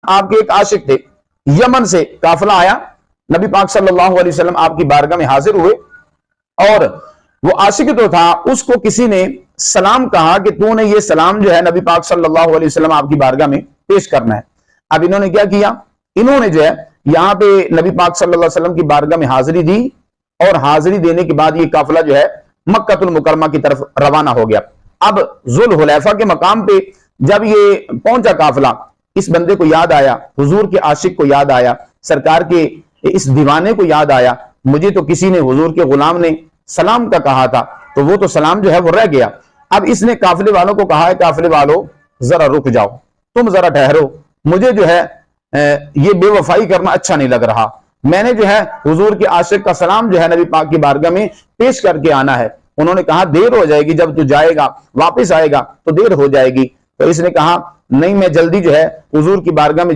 आपके एक आशिक थे, यमन से काफिला आया, नबी पाक सल्लल्लाहु अलैहि वसल्लम आपकी बारगाह में हाजिर हुए, और वो आशिक जो था उसको किसी ने सलाम कहा कि तूने ये सलाम जो है नबी पाक सल्लल्लाहु अलैहि वसल्लम आपकी बारगाह में पेश करना है। अब इन्होंने क्या किया, इन्होंने जो है यहां पे नबी पाक सल्लल्लाहु अलैहि वसल्लम की बारगाह में हाजिरी दी, और हाजिरी देने के बाद ये काफिला जो है मक्कतुल मुकरमा की तरफ रवाना हो गया। अब जुल हुलैफा के मकाम पे जब ये पहुंचा काफिला, इस बंदे को याद आया, हुजूर के आशिक को याद आया, सरकार के इस दीवाने को याद आया, मुझे तो किसी ने, हुजूर के गुलाम ने सलाम का कहा था, तो वो तो सलाम जो है वो रह गया। अब इसने काफिले वालों को कहा है, काफिले वालों जरा रुक जाओ, तुम जरा ठहरो, मुझे जो है ये बेवफाई करना अच्छा नहीं लग रहा, मैंने जो है हुजूर के आशिक का सलाम जो है नबी पाक की बारगाह में पेश करके आना है। उन्होंने कहा देर हो जाएगी, जब तू जाएगा वापस आएगा तो देर हो जाएगी। तो इसने कहा नहीं, मैं जल्दी जो है हुजूर की बारगाह में